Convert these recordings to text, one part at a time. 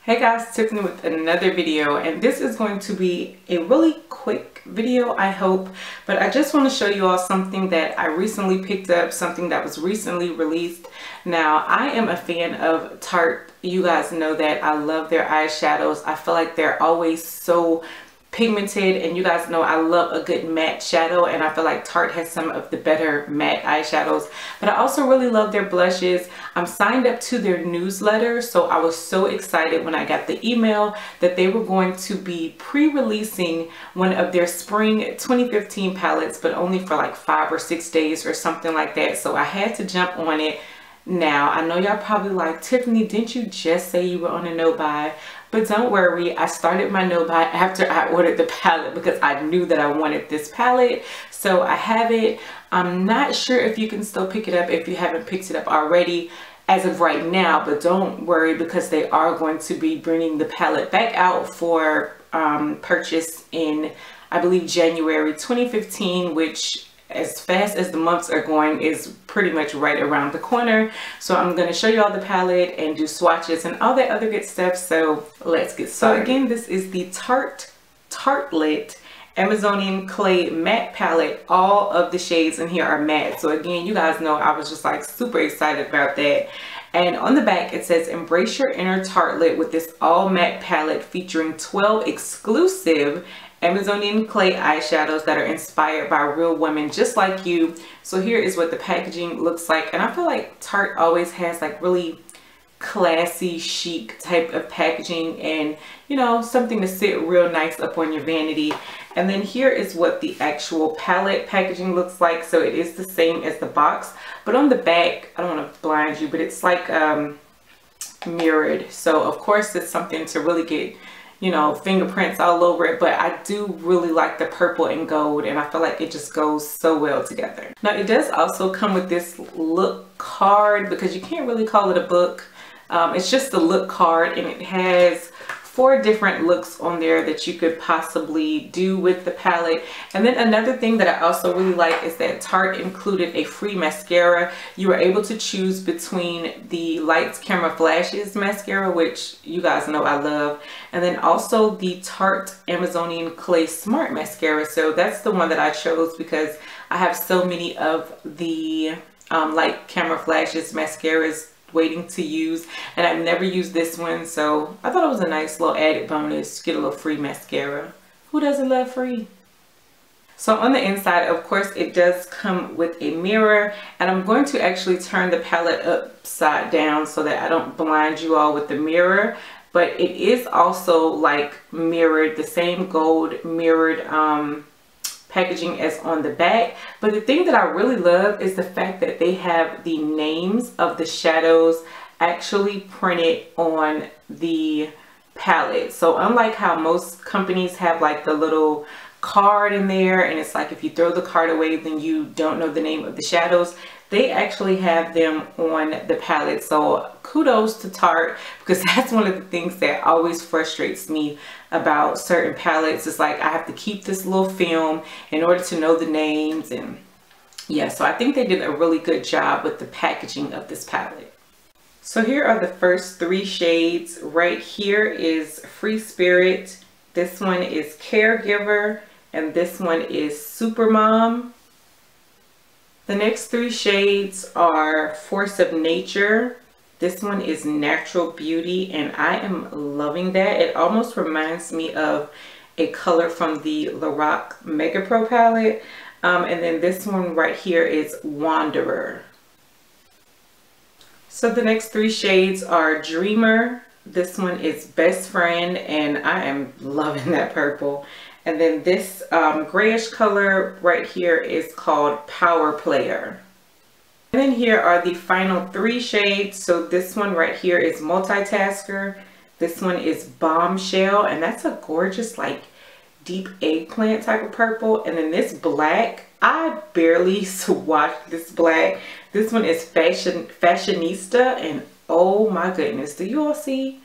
Hey guys, Tiffany with another video, and this is going to be a really quick video, I hope, but I just want to show you all something that I recently picked up, something that was recently released. Now, I am a fan of Tarte. You guys know that I love their eyeshadows. I feel like they're always so pigmented, and you guys know I love a good matte shadow, and I feel like Tarte has some of the better matte eyeshadows. But I also really love their blushes. I'm signed up to their newsletter, so I was so excited when I got the email that they were going to be pre-releasing one of their spring 2015 palettes, but only for like 5 or 6 days or something like that. So I had to jump on it. Now, I know y'all probably like, Tiffany, didn't you just say you were on a no buy? But don't worry, I started my no buy after I ordered the palette because I knew that I wanted this palette. So I have it. I'm not sure if you can still pick it up if you haven't picked it up already as of right now, but don't worry because they are going to be bringing the palette back out for purchase in, I believe, January 2015, which, as fast as the months are going, is pretty much right around the corner. So I'm going to show you all the palette and do swatches and all that other good stuff. So let's get started. So again, this is the Tarte Tartelette Amazonian Clay Matte Palette. All of the shades in here are matte. So again, you guys know I was just like super excited about that. And on the back it says, embrace your inner tartlet with this all matte palette featuring 12 exclusive Amazonian clay eyeshadows that are inspired by real women just like you. So here is what the packaging looks like, and I feel like Tarte always has like really classy, chic type of packaging, and you know, something to sit real nice up on your vanity. And then here is what the actual palette packaging looks like. So it is the same as the box, but on the back, I don't want to blind you, but it's like mirrored. So of course it's something to really get, you know, fingerprints all over it, but I do really like the purple and gold, and I feel like it just goes so well together. Now it does also come with this look card, because you can't really call it a book. It's just a look card, and it has 4 different looks on there that you could possibly do with the palette. And then another thing that I also really like is that Tarte included a free mascara. You were able to choose between the Lights Camera Flashes mascara, which you guys know I love, and then also the Tarte Amazonian Clay Smart Mascara. So that's the one that I chose because I have so many of the Light Camera Flashes mascaras waiting to use, and I've never used this one, so I thought it was a nice little added bonus to get a little free mascara. Who doesn't love free? So on the inside, of course, it does come with a mirror, and I'm going to actually turn the palette upside down so that I don't blind you all with the mirror. But it is also like mirrored, the same gold mirrored packaging as on the back. But the thing that I really love is the fact that they have the names of the shadows actually printed on the palette. So unlike how most companies have like the little card in there, and it's like if you throw the card away then you don't know the name of the shadows, they actually have them on the palette. So kudos to Tarte, because that's one of the things that always frustrates me about certain palettes. It's like I have to keep this little film in order to know the names. And yeah, so I think they did a really good job with the packaging of this palette. So here are the first 3 shades. Right here is Free Spirit, this one is Caregiver, and this one is Super Mom. The next 3 shades are Force of Nature. This one is Natural Beauty, and I am loving that. It almost reminds me of a color from the Lorac Mega Pro palette. And then this one right here is Wanderer. So the next 3 shades are Dreamer. This one is Best Friend, and I am loving that purple. And then this grayish color right here is called Power Player. And then here are the final 3 shades. So this one right here is Multitasker. This one is Bombshell, and that's a gorgeous like deep eggplant type of purple. And then this black, I barely swatched this black. This one is Fashionista, and oh my goodness, do you all see?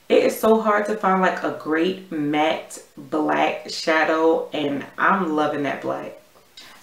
It is so hard to find like a great matte black shadow, and I'm loving that black.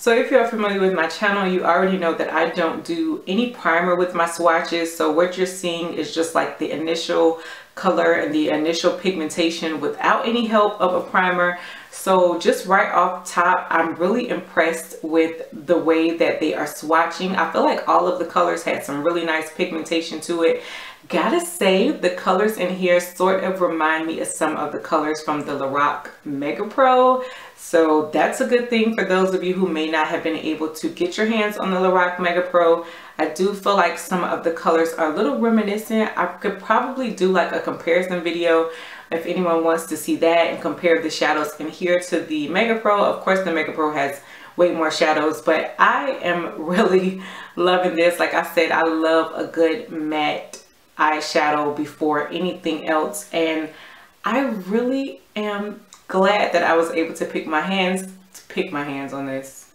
So if you're familiar with my channel, you already know that I don't do any primer with my swatches. So what you're seeing is just like the initial color and the initial pigmentation without any help of a primer. So just right off top, I'm really impressed with the way that they are swatching. I feel like all of the colors had some really nice pigmentation to it. Gotta say, the colors in here sort of remind me of some of the colors from the Lorac Mega Pro. So that's a good thing for those of you who may not have been able to get your hands on the Lorac Mega Pro. I do feel like some of the colors are a little reminiscent. I could probably do like a comparison video if anyone wants to see that and compare the shadows in here to the Mega Pro. Of course, the Mega Pro has way more shadows, but I am really loving this. Like I said, I love a good matte eyeshadow before anything else, and I really am glad that I was able to pick my hands on this.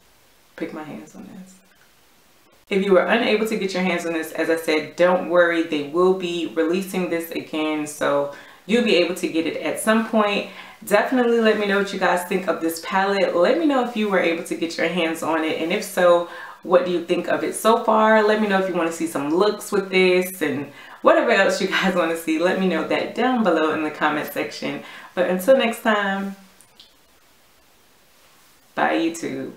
If you were unable to get your hands on this, as I said, don't worry, they will be releasing this again, so you'll be able to get it at some point. Definitely let me know what you guys think of this palette. Let me know if you were able to get your hands on it, and if so, what do you think of it so far? Let me know if you want to see some looks with this and whatever else you guys want to see. Let me know that down below in the comment section. But until next time, bye YouTube.